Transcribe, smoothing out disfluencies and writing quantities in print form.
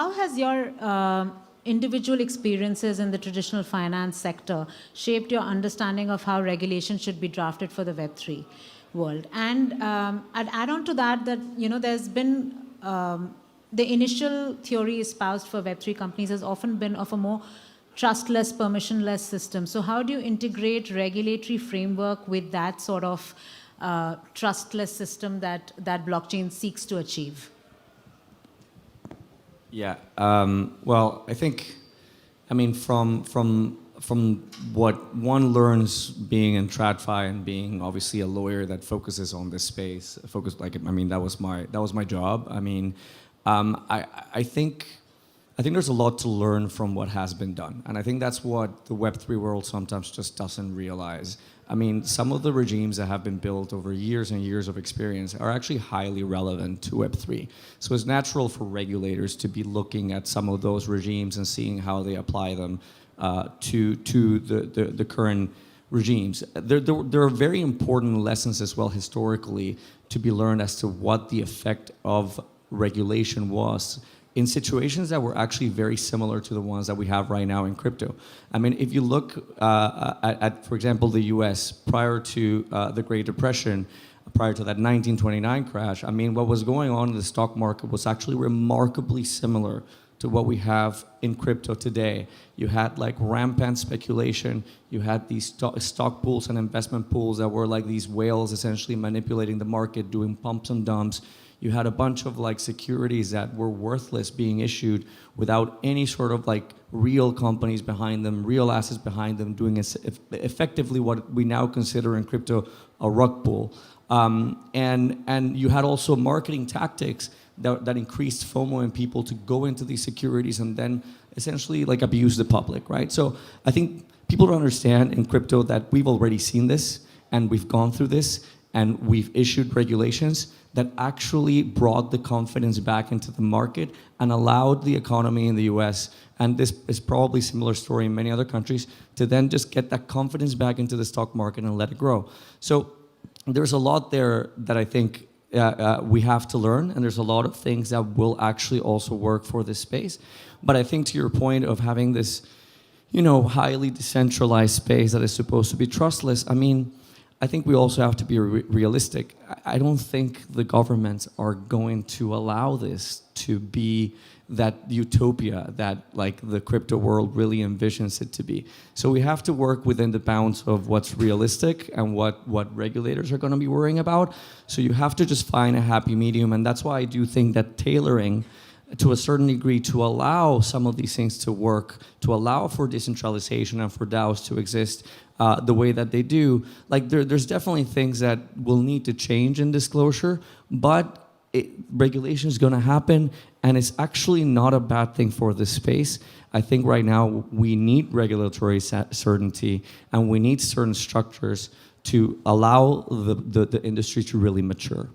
how has your individual experiences in the traditional finance sector shaped your understanding of how regulation should be drafted for the Web3 world? And I'd add on to that, there's been the initial theory espoused for Web3 companies has often been of a more trustless, permissionless system. So how do you integrate regulatory framework with that sort of trustless system that blockchain seeks to achieve? Yeah. Well, I mean, from what one learns being in TradFi and being obviously a lawyer that focuses on this space, that was my job. I mean, I think there's a lot to learn from what has been done, and I think that's what the Web3 world sometimes just doesn't realize. I mean, some of the regimes that have been built over years and years of experience are actually highly relevant to Web3. So it's natural for regulators to be looking at some of those regimes and seeing how they apply them to the current regimes. There are very important lessons as well historically to be learned as to what the effect of regulation was in situations that were actually very similar to the ones that we have right now in crypto. I mean, if you look at, for example, the US prior to the Great Depression, prior to that 1929 crash, I mean, what was going on in the stock market was actually remarkably similar to what we have in crypto today. You had like rampant speculation. You had these stock pools and investment pools that were like these whales essentially manipulating the market, doing pumps and dumps. You had a bunch of like securities that were worthless being issued without any sort of like real companies behind them, real assets behind them, doing effectively what we now consider in crypto a rug pull. And you had also marketing tactics that increased FOMO in people to go into these securities and then essentially like abuse the public, right? So I think people don't understand in crypto that we've already seen this and we've gone through this and we've issued regulations that actually brought the confidence back into the market and allowed the economy in the US, and this is probably a similar story in many other countries, to then just get that confidence back into the stock market and let it grow. So there's a lot there that I think we have to learn, and there's a lot of things that will actually also work for this space. But I think to your point of having this, highly decentralized space that is supposed to be trustless, I mean, I think we also have to be realistic. I don't think the governments are going to allow this to be that utopia that like the crypto world really envisions it to be. So we have to work within the bounds of what's realistic and what regulators are going to be worrying about. So you have to just find a happy medium, and that's why I do think that tailoring to a certain degree to allow some of these things to work, to allow for decentralization and for DAOs to exist the way that they do, like there's definitely things that will need to change in disclosure, but regulation is going to happen, and it's actually not a bad thing for this space. I think right now we need regulatory certainty, and we need certain structures to allow the industry to really mature.